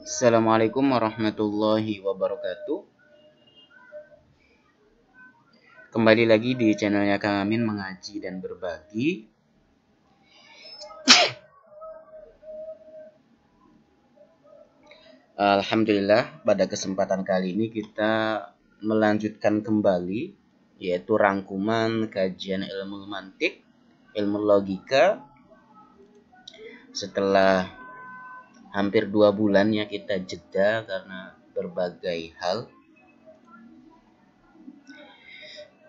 Assalamualaikum warahmatullahi wabarakatuh. Kembali lagi di channelnya Kang Amin mengaji dan berbagi. Alhamdulillah, pada kesempatan kali ini kita melanjutkan kembali yaitu rangkuman kajian ilmu mantik, ilmu logika. Setelah hampir 2 bulan ya kita jeda karena berbagai hal.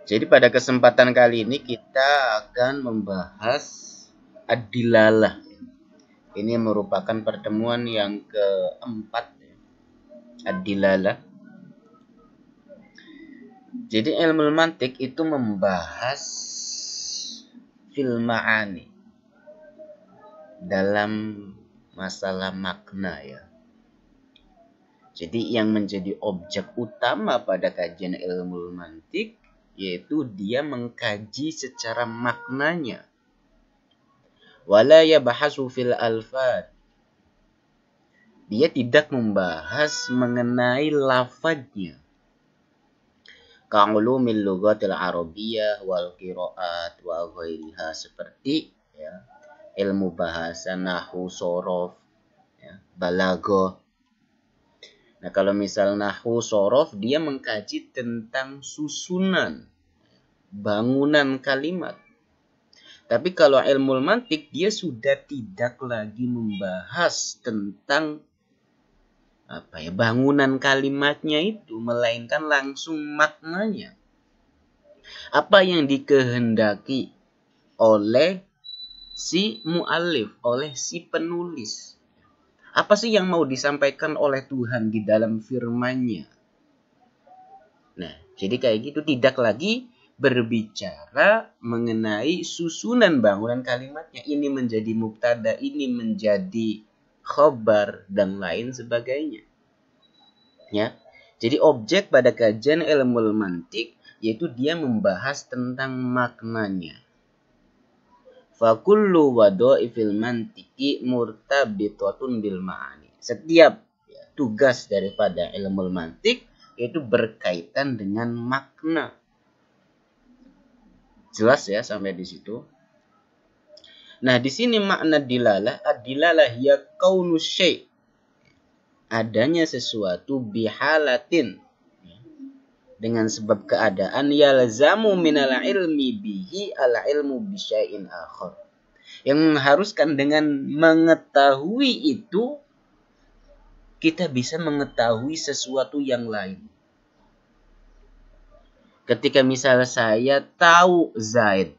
Jadi pada kesempatan kali ini kita akan membahas ad-dilalah. Ini merupakan pertemuan yang keempat, ad-dilalah. Jadi ilmu mantik itu membahas fil ma'ani dalam masalah makna ya. Jadi yang menjadi objek utama pada kajian ilmu mantik yaitu dia mengkaji secara maknanya. Wala yabahasu fil alfad. Dia tidak membahas mengenai lafadznya. Ka'ulumil lughatil arabiyyah wal qiraat wa ghairiha, seperti ya, ilmu bahasa, nahwu, shorof, ya, balaghah. Nah, kalau misal nahwu shorof dia mengkaji tentang susunan, bangunan kalimat. Tapi kalau ilmu mantik dia sudah tidak lagi membahas tentang bangunan kalimatnya itu, melainkan langsung maknanya. Apa yang dikehendaki oleh si mu'allif, oleh si penulis. Apa sih yang mau disampaikan oleh Tuhan di dalam firman-Nya? Nah, jadi kayak gitu, tidak lagi berbicara mengenai susunan bangunan kalimatnya. Ini menjadi mubtada, ini menjadi khobar, dan lain sebagainya. Ya. Jadi objek pada kajian ilmu mantik yaitu dia membahas tentang maknanya. Fakullu wadha'ifil mantiki murtabitatun bil ma'ani. Setiap tugas daripada ilmu mantik yaitu berkaitan dengan makna. Jelas ya sampai di situ. Nah, di sini makna dilalah, ad-dilalah hiya kaunu syai'. Adanya sesuatu bihalatin, dengan sebab keadaan, yalzamu minal ilmi bihi ala ilmu bisyai'in akhar. Yang mengharuskan dengan mengetahui itu kita bisa mengetahui sesuatu yang lain. Ketika misal saya tahu Zaid,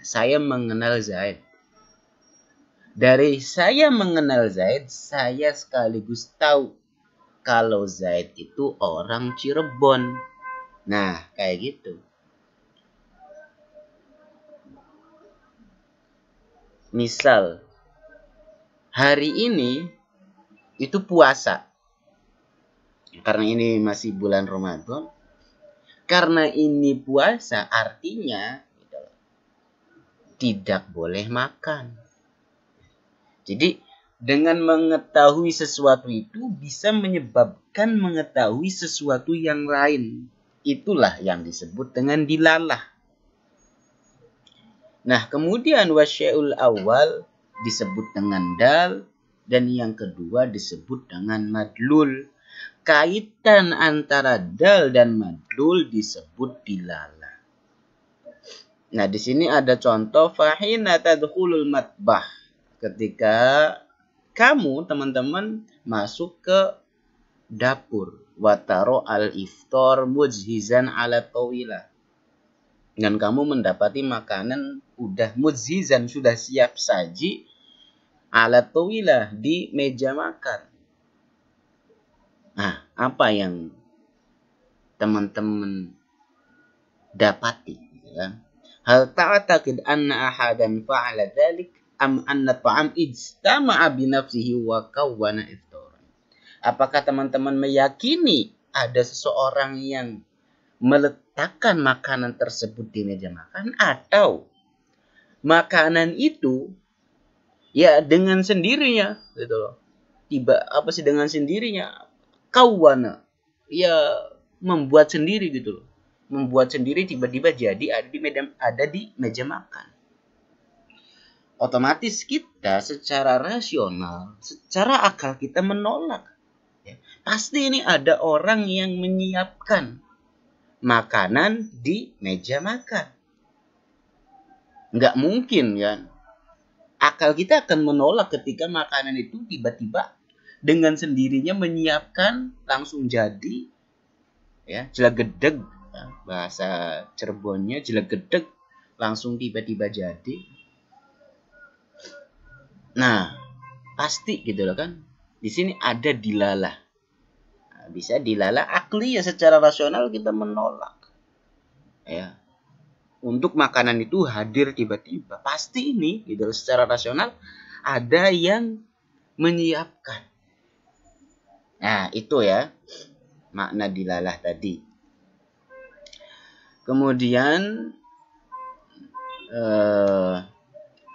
saya mengenal Zaid. Dari saya mengenal Zaid, saya sekaligus tahu kalau Zaid itu orang Cirebon. Nah, kayak gitu. Misal, hari ini itu puasa. Karena ini masih bulan Ramadan. Karena ini puasa, artinya tidak boleh makan. Jadi dengan mengetahui sesuatu itu bisa menyebabkan mengetahui sesuatu yang lain. Itulah yang disebut dengan dilalah. Nah, kemudian wasyai'ul awal disebut dengan dal, dan yang kedua disebut dengan madlul. Kaitan antara dal dan madlul disebut dilalah. Nah, di sini ada contoh fahina tadkhulul matbah. Ketika kamu teman-teman masuk ke dapur, wataro al-iftar mujhizan ala tawilah. Dan kamu mendapati makanan udah mujhizan, sudah siap saji ala tawilah, di meja makan. Nah, apa yang teman-teman dapati? Ya? Hal ta'taqid anna ahadan fa'ala dzalik am anna ta'am ijtama'a bi nafsihi wa kawwana iftaran. Apakah teman-teman meyakini ada seseorang yang meletakkan makanan tersebut di meja makan, atau makanan itu ya dengan sendirinya gitu loh, dengan sendirinya kawana, ya membuat sendiri gitu loh. Membuat sendiri tiba-tiba jadi ada di meja makan. Otomatis kita secara rasional, secara akal kita menolak. Ya. Pasti ini ada orang yang menyiapkan makanan di meja makan. Nggak mungkin kan. Akal kita akan menolak ketika makanan itu tiba-tiba dengan sendirinya menyiapkan langsung jadi, ya, jelegedeg, ya, bahasa Cirebonnya jelegedeg, langsung tiba-tiba jadi. Nah, pasti gitu loh kan. Di sini ada dilalah. Nah, bisa dilalah akli, ya secara rasional kita menolak. Ya. Untuk makanan itu hadir tiba-tiba, pasti ini gitu loh, secara rasional ada yang menyiapkan. Nah, itu ya makna dilalah tadi. Kemudian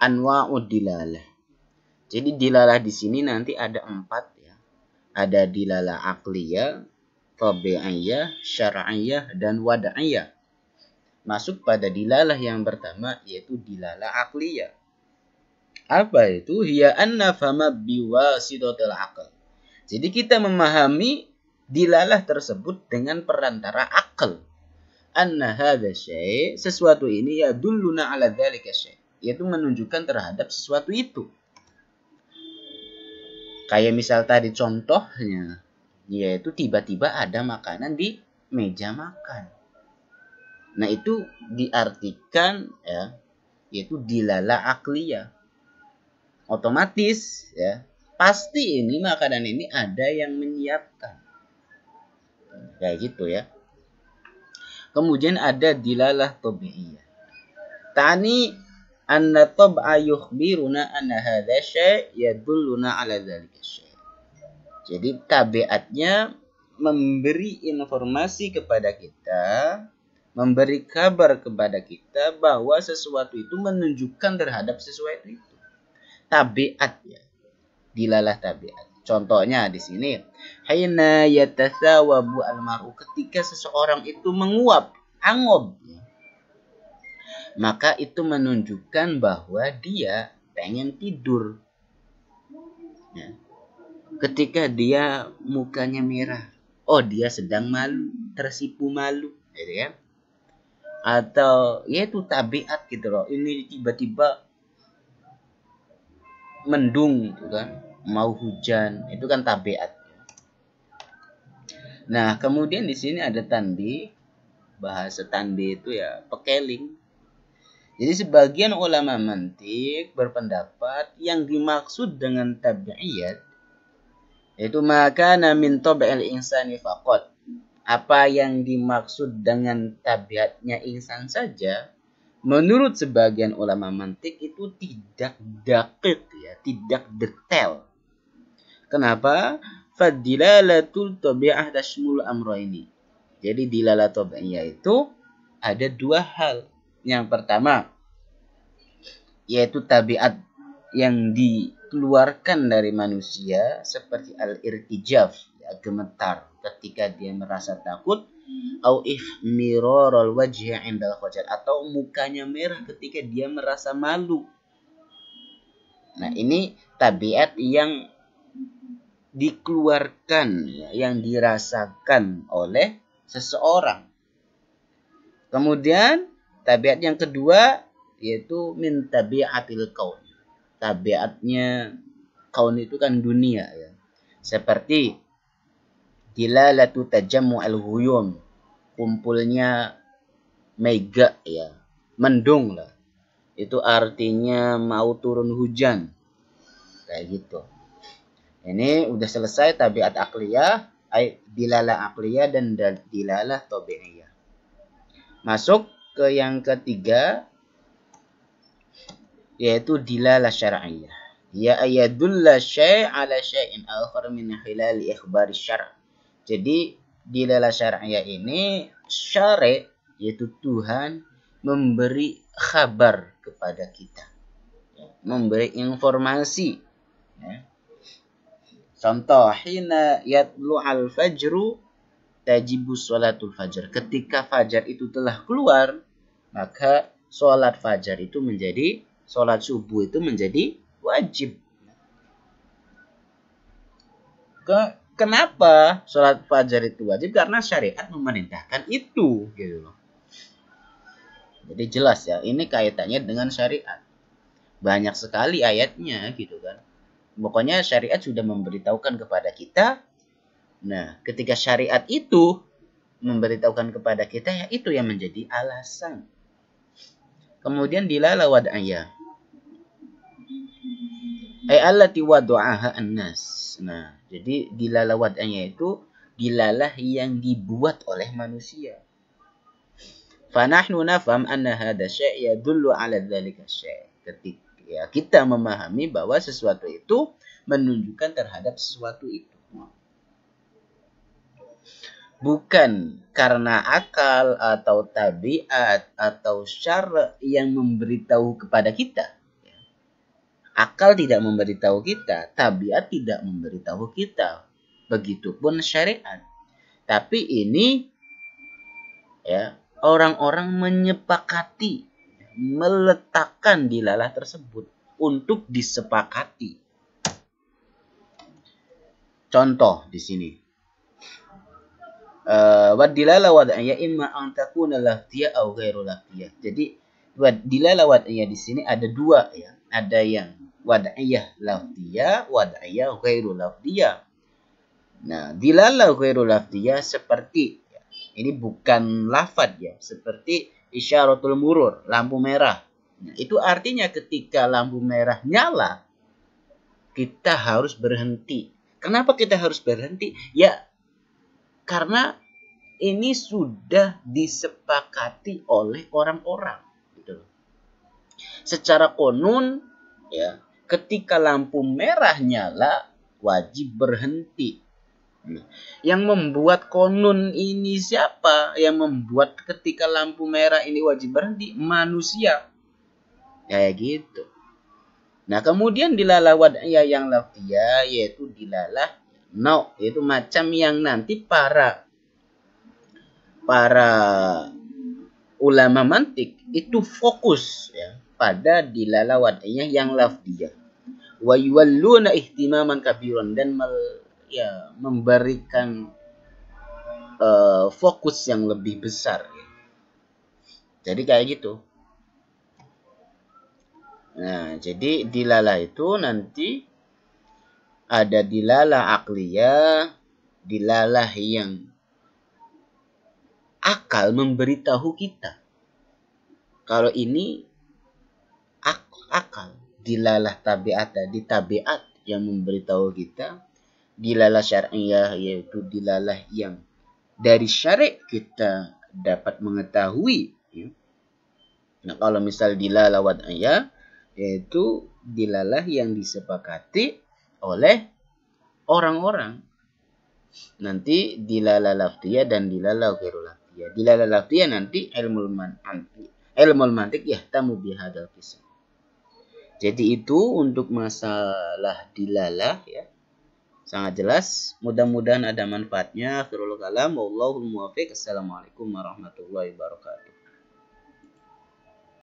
anwa'ud dilalah. Jadi dilalah di sini nanti ada 4 ya. Ada dilalah akliyah, tabi'iyah, syar'iyah, dan wad'iyah. Masuk pada dilalah yang pertama, yaitu dilalah akliyah. Apa itu? Hiya anna fama biwasitatil aql. Jadi kita memahami dilalah tersebut dengan perantara akal. Anna hadza syai', sesuatu ini ya dulluna ala dzalika syai', yaitu menunjukkan terhadap sesuatu itu. Kayak misal tadi contohnya, yaitu tiba-tiba ada makanan di meja makan. Nah, itu diartikan ya, yaitu dilalah akliyah. Otomatis ya, pasti ini makanan ini ada yang menyiapkan. Kayak gitu ya. Kemudian ada dilalah tabi'iyah. Tani anna tab'a yukhbiruna anna hadza syai' yadulluna ala dzalika syai'. Jadi tabiatnya memberi informasi kepada kita, memberi kabar kepada kita bahwa sesuatu itu menunjukkan terhadap sesuatu itu. Tabiat ya. Dilalah tabiat. Contohnya di sini, hayna yatasawabu almaru, ketika seseorang itu menguap, angob, ya, maka itu menunjukkan bahwa dia pengen tidur. Ya. Ketika dia mukanya merah, oh dia sedang malu, tersipu malu, gitu kan? Atau ya itu tabiat gitu loh. Ini tiba-tiba mendung, gitu kan? Mau hujan, itu kan tabiat. Nah, kemudian di sini ada tanbih. Bahasa tanbih itu ya pekeling. Jadi sebagian ulama mantik berpendapat yang dimaksud dengan tabi'iyat yaitu maka min tab'il insani faqat. Apa yang dimaksud dengan tabiatnya insan saja, menurut sebagian ulama mantik itu tidak dakik ya, tidak detail. Kenapa? Fadilalatul tabi'ah tashmul amrayni. Jadi dilalah tabi'iyah itu ada 2 hal. Yang pertama yaitu tabiat yang dikeluarkan dari manusia seperti al-irtijaf, ya, gemetar ketika dia merasa takut, au ihmirarul wajhi 'indal khajal, atau mukanya merah ketika dia merasa malu. Nah, ini tabiat yang dikeluarkan, ya, yang dirasakan oleh seseorang. Kemudian tabiat yang kedua yaitu min tabiatil kaun. Tabiatnya kaun itu kan dunia ya. Seperti dilalatu tajammu'al ghuyum, kumpulnya mega ya, mendung lah. Itu artinya mau turun hujan. Kayak gitu. Ini udah selesai tabiat akliyah, dilalah akliyah dan dilalah tabi'iyah. Masuk ke yang ketiga yaitu dilalah syar'iyah. Ya ayadulla syai' ala syai'in akhar min khilal ikhbar syara'. Jadi dilalah syar'iyah ini syari' yaitu Tuhan memberi kabar kepada kita. Memberi informasi ya. Contoh, hina yatlu'al fajru tajibu sholatul fajar. Ketika fajar itu telah keluar, maka sholat fajar itu menjadi, sholat subuh itu menjadi wajib. Kenapa sholat fajar itu wajib? Karena syariat memerintahkan itu, gitu loh. Jadi jelas ya, ini kaitannya dengan syariat. Banyak sekali ayatnya, gitu kan. Pokoknya syariat sudah memberitahukan kepada kita. Nah, ketika syariat itu memberitahukan kepada kita, ya itu yang menjadi alasan. Kemudian dilalah wad'iyah. Allati wadu'aha an-nas. Nah, jadi dilalah wad'iyah itu dilalah yang dibuat oleh manusia. Fanahnu nafham anna hadha syai' yadullu 'ala dzalika syai'. Ketika ya, kita memahami bahwa sesuatu itu menunjukkan terhadap sesuatu itu. Bukan karena akal atau tabiat atau syara yang memberitahu kepada kita. Akal tidak memberitahu kita, tabiat tidak memberitahu kita. Begitupun syariat. Tapi ini ya, orang-orang menyepakati, meletakkan dilalah tersebut untuk disepakati. Contoh di sini. Wadilalah wad'iyah imma an takuna laftiyah atau ghairu laftiyah. Jadi wadilalah wad'iyah di sini ada dua ya. Ada yang wad'iyah laftiyah, wad'iyah ghairu laftiyah. Nah, dilalah ghairu laftiyah seperti ya, ini bukan lafad ya, seperti isyaratul murur, lampu merah. Nah, itu artinya ketika lampu merah nyala, kita harus berhenti. Kenapa kita harus berhenti? Ya, karena ini sudah disepakati oleh orang-orang. Gitu. Secara konun, ya, ketika lampu merah nyala, wajib berhenti. Yang membuat konun ini siapa? Yang membuat ketika lampu merah ini wajib berhenti? Manusia. Kayak gitu. Nah, kemudian dilalah wad'iyah yang laftiyah, yaitu dilalah yaitu macam yang nanti para ulama mantik itu fokus ya pada dilalah wad'iyah yang laftiyah. Wa yuwalluna ihtimaman kabiran, dan memberikan fokus yang lebih besar. Jadi kayak gitu. Nah, jadi dilalah itu nanti ada dilalah akliyah, dilalah yang akal memberitahu kita. Kalau ini akal, dilalah tabiat tadi, tabiat yang memberitahu kita. Dilalah syariah yaitu dilalah yang dari syariat kita dapat mengetahui. Ya. Nah, kalau misal dilalah wad'iyah yaitu dilalah yang disepakati oleh orang-orang. Nanti dilalah laftiyah dan dilalah ghairu laftiyah. Dilalah laftiyah nanti ilmul mantik yahtamu bihadzal qism. Jadi itu untuk masalah dilalah ya. Sangat jelas, mudah-mudahan ada manfaatnya. Akhirul kalam, wallahul muwaffiq. Assalamualaikum warahmatullahi wabarakatuh.